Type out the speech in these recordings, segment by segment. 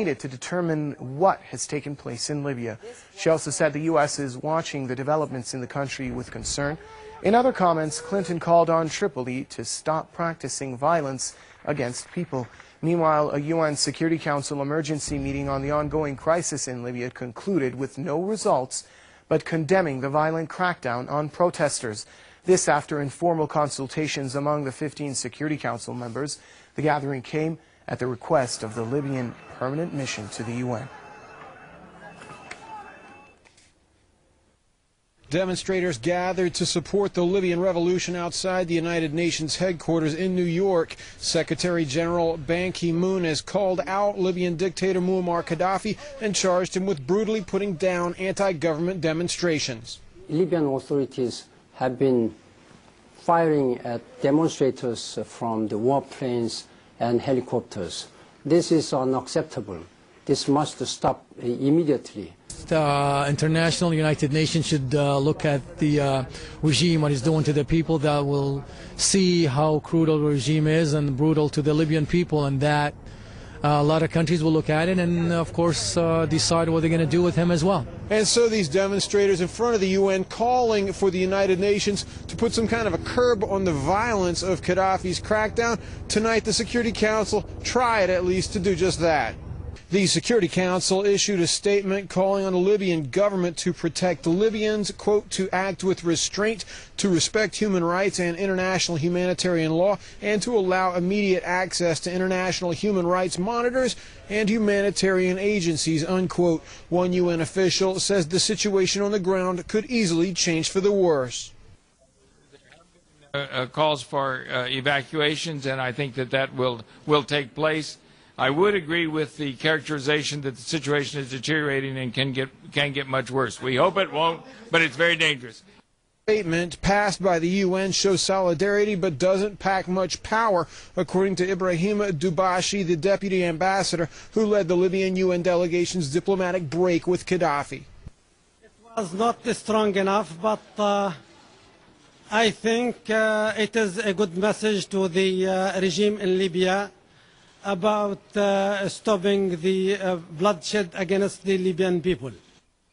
to determine what has taken place in Libya. She also said the U.S. is watching the developments in the country with concern. In other comments, Clinton called on Tripoli to stop practicing violence against people. Meanwhile, a UN Security Council emergency meeting on the ongoing crisis in Libya concluded with no results, but condemning the violent crackdown on protesters. This after informal consultations among the 15 Security Council members. The gathering came at the request of the Libyan Permanent Mission to the UN. Demonstrators gathered to support the Libyan revolution outside the United Nations headquarters in New York. Secretary General Ban Ki-moon has called out Libyan dictator Muammar Gaddafi and charged him with brutally putting down anti-government demonstrations. Libyan authorities have been firing at demonstrators from the warplanes and helicopters. This is unacceptable. This must stop immediately. The international United Nations should look at the regime, what it's doing to the people. That will see how cruel the regime is and brutal to the Libyan people, and that a lot of countries will look at it and, of course, decide what they're going to do with him as well. And so these demonstrators in front of the UN calling for the United Nations to put some kind of a curb on the violence of Gaddafi's crackdown. Tonight, the Security Council tried at least to do just that. The Security Council issued a statement calling on the Libyan government to protect Libyans, quote, to act with restraint, to respect human rights and international humanitarian law, and to allow immediate access to international human rights monitors and humanitarian agencies, unquote. One UN official says the situation on the ground could easily change for the worse. Calls for evacuations, and I think that will take place. I would agree with the characterization that the situation is deteriorating and can get much worse. We hope it won't, but it's very dangerous. Statement passed by the UN shows solidarity but doesn't pack much power, according to Ibrahim Dubashi, the deputy ambassador who led the Libyan UN delegation's diplomatic break with Gaddafi. It was not strong enough, but I think it is a good message to the regime in Libya about stopping the bloodshed against the Libyan people.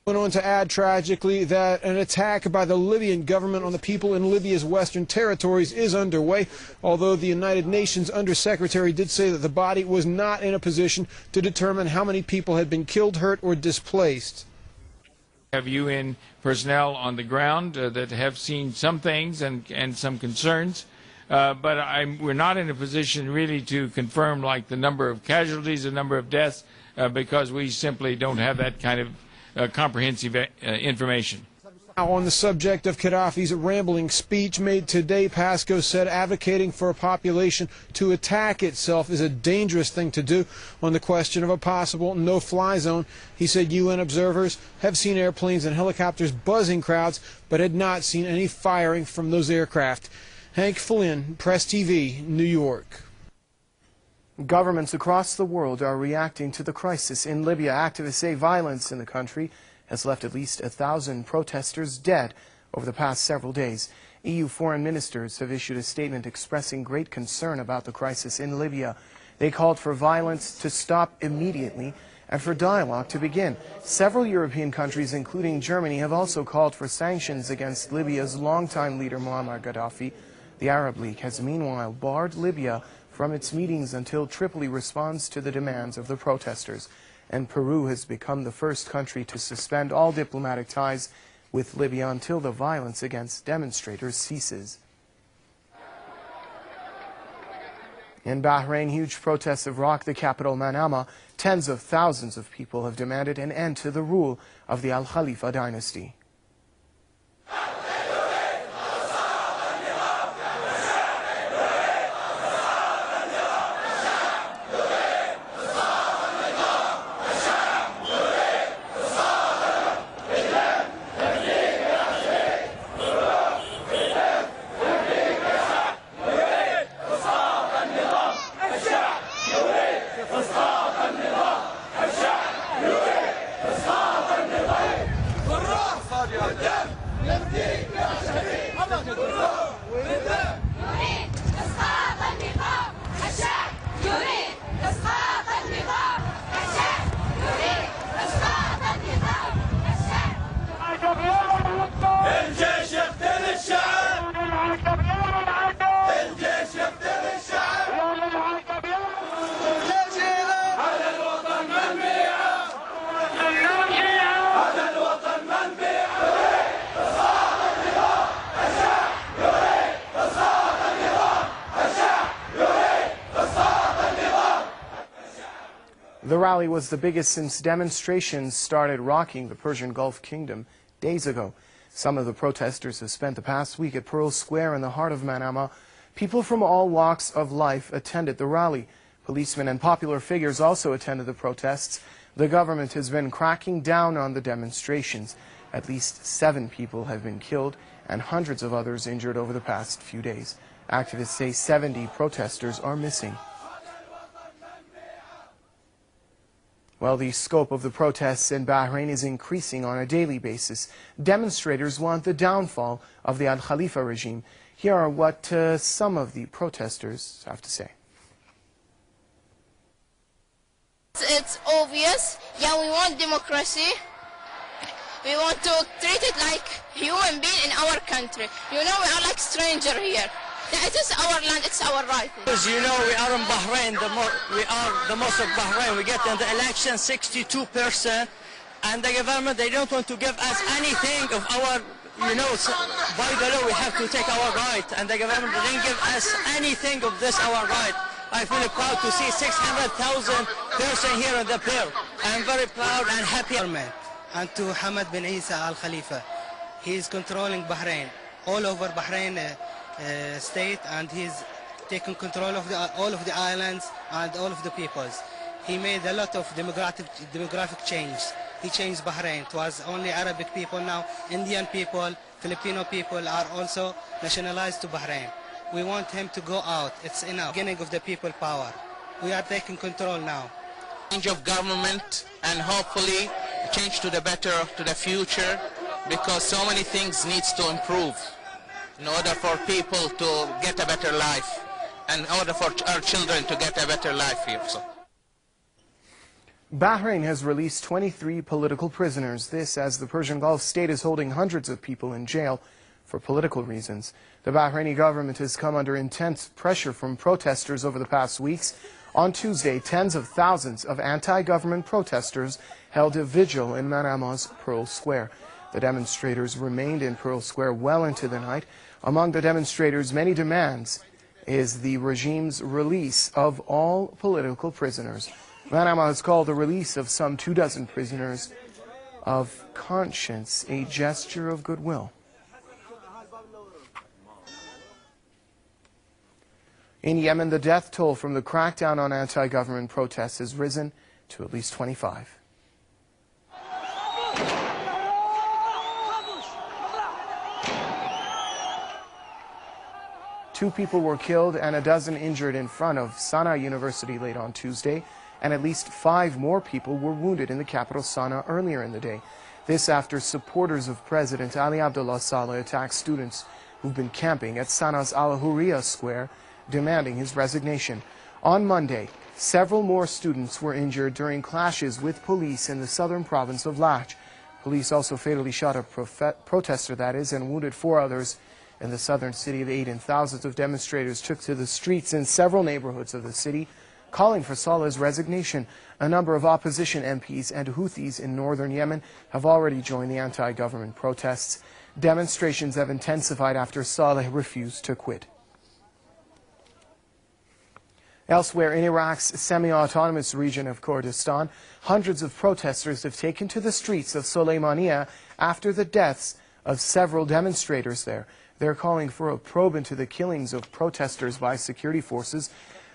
Went on to add tragically that an attack by the Libyan government on the people in Libya's western territories is underway, although the United Nations Undersecretary did say that the body was not in a position to determine how many people had been killed, hurt, or displaced. Have UN personnel on the ground that have seen some things and some concerns. But we're not in a position really to confirm like the number of casualties, the number of deaths, because we simply don't have that kind of comprehensive information. Now, on the subject of Gaddafi's rambling speech made today, Pascoe said advocating for a population to attack itself is a dangerous thing to do. On the question of a possible no-fly zone, he said UN observers have seen airplanes and helicopters buzzing crowds, but had not seen any firing from those aircraft. Hank Flynn, Press TV, New York. Governments across the world are reacting to the crisis in Libya. Activists say violence in the country has left at least 1,000 protesters dead over the past several days. EU foreign ministers have issued a statement expressing great concern about the crisis in Libya. They called for violence to stop immediately and for dialogue to begin. Several European countries, including Germany, have also called for sanctions against Libya's longtime leader Muammar Gaddafi. The Arab League has meanwhile barred Libya from its meetings until Tripoli responds to the demands of the protesters. And Peru has become the first country to suspend all diplomatic ties with Libya until the violence against demonstrators ceases. In Bahrain, huge protests have rocked the capital Manama. Tens of thousands of people have demanded an end to the rule of the Al Khalifa dynasty. rally was the biggest since demonstrations started rocking the Persian Gulf Kingdom days ago. Some of the protesters have spent the past week at Pearl Square in the heart of Manama. People from all walks of life attended the rally. Policemen and popular figures also attended the protests. The government has been cracking down on the demonstrations. At least 7 people have been killed and hundreds of others injured over the past few days. Activists say 70 protesters are missing. Well, the scope of the protests in Bahrain is increasing on a daily basis. Demonstrators want the downfall of the Al-Khalifa regime. Here are what some of the protesters have to say. It's obvious. Yeah, we want democracy. We want to treat it like human being in our country. You know, we are like stranger here. It is our land, it's our right. Because you know we are in Bahrain, we are the most of Bahrain. We get in the election 62%, and the government, they don't want to give us anything of our, you know, by the law we have to take our right, and the government didn't give us anything of this, our right. I feel proud to see 600,000 persons here in the pier. I'm very proud and happy. And to Hamad bin Isa al-Khalifa, he is controlling Bahrain, all over Bahrain state, and he's taking control of all of the islands and all of the peoples. He made a lot of demographic change. He changed Bahrain. It was only Arabic people, now Indian people, Filipino people are also nationalized to Bahrain. We want him to go out. It's enough. Beginning of the people power. We are taking control now. Change of government and hopefully change to the better, to the future, because so many things needs to improve in order for people to get a better life, and in order for our children to get a better life here. So. Bahrain has released 23 political prisoners. This as the Persian Gulf state is holding hundreds of people in jail for political reasons. The Bahraini government has come under intense pressure from protesters over the past weeks. On Tuesday, tens of thousands of anti-government protesters held a vigil in Manama's Pearl Square. The demonstrators remained in Pearl Square well into the night. Among the demonstrators' many demands is the regime's release of all political prisoners. Manama has called the release of some 24 prisoners of conscience a gesture of goodwill. In Yemen, the death toll from the crackdown on anti-government protests has risen to at least 25. Two people were killed and a dozen injured in front of Sana'a University late on Tuesday, and at least 5 more people were wounded in the capital Sana'a earlier in the day. This after supporters of President Ali Abdullah Saleh attacked students who've been camping at Sana'a's Al-Hurriya Square, demanding his resignation. On Monday, several more students were injured during clashes with police in the southern province of Lach. Police also fatally shot a protester, and wounded 4 others in the southern city of Aden. Thousands of demonstrators took to the streets in several neighborhoods of the city, calling for Saleh's resignation. A number of opposition MPs and Houthis in northern Yemen have already joined the anti-government protests. Demonstrations have intensified after Saleh refused to quit. Elsewhere in Iraq's semi-autonomous region of Kurdistan, hundreds of protesters have taken to the streets of Soleimania after the deaths of several demonstrators there. They're calling for a probe into the killings of protesters by security forces.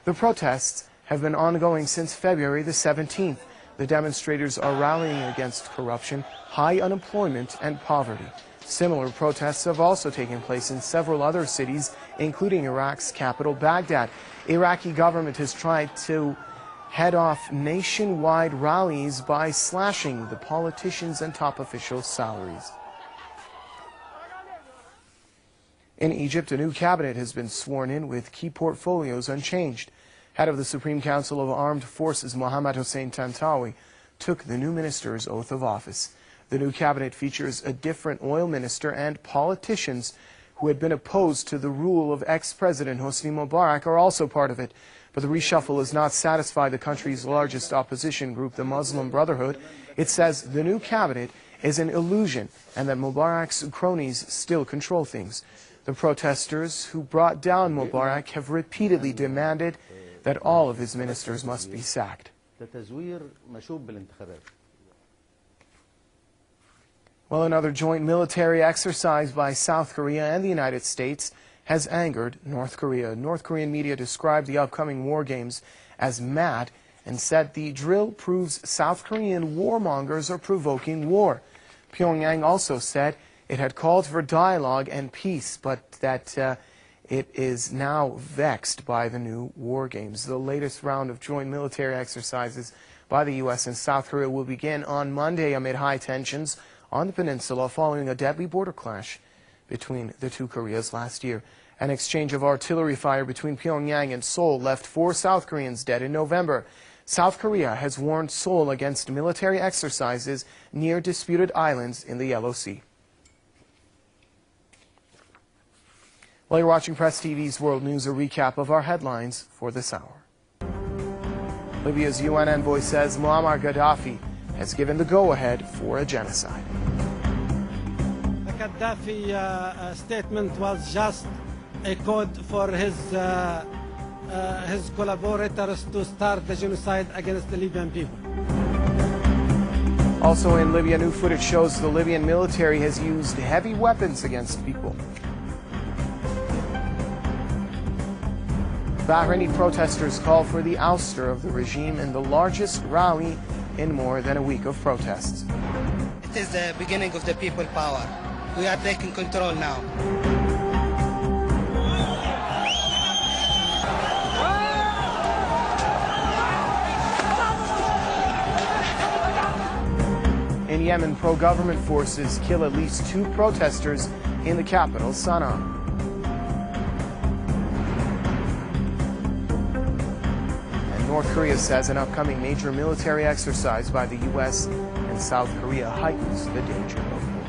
The protests have been ongoing since February the 17th. The demonstrators are rallying against corruption, high unemployment, and poverty. Similar protests have also taken place in several other cities, including Iraq's capital, Baghdad. Iraqi government has tried to head off nationwide rallies by slashing the politicians' and top officials' salaries. In Egypt, a new cabinet has been sworn in with key portfolios unchanged. Head of the Supreme Council of Armed Forces, Mohammad Hossein Tantawi, took the new minister's oath of office. The new cabinet features a different oil minister, and politicians who had been opposed to the rule of ex-president Hosni Mubarak are also part of it. But the reshuffle has not satisfied the country's largest opposition group, the Muslim Brotherhood. It says the new cabinet is an illusion and that Mubarak's cronies still control things. The protesters who brought down Mubarak have repeatedly demanded that all of his ministers must be sacked. لتزوير مشوب بالانتخابات. Well, another joint military exercise by South Korea and the United States has angered North Korea. North Korean media described the upcoming war games as mad and said the drill proves South Korean warmongers are provoking war. Pyongyang also said it had called for dialogue and peace, but that it is now vexed by the new war games. The latest round of joint military exercises by the U.S. and South Korea will begin on Monday amid high tensions on the peninsula following a deadly border clash between the two Koreas last year. An exchange of artillery fire between Pyongyang and Seoul left 4 South Koreans dead in November. South Korea has warned Seoul against military exercises near disputed islands in the Yellow Sea. While you're watching Press TV's World News, a recap of our headlines for this hour. Libya's UN envoy says Muammar Gaddafi has given the go-ahead for a genocide. The Gaddafi statement was just a code for his collaborators to start the genocide against the Libyan people. Also in Libya, new footage shows the Libyan military has used heavy weapons against people. Bahraini protesters call for the ouster of the regime in the largest rally in more than a week of protests. It is the beginning of the people power. We are taking control now. In Yemen, pro-government forces kill at least 2 protesters in the capital, Sana'a. North Korea says an upcoming major military exercise by the U.S. and South Korea heightens the danger of war.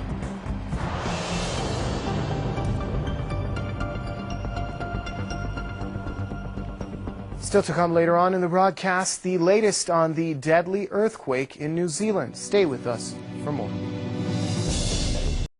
Still to come later on in the broadcast, the latest on the deadly earthquake in New Zealand. Stay with us for more.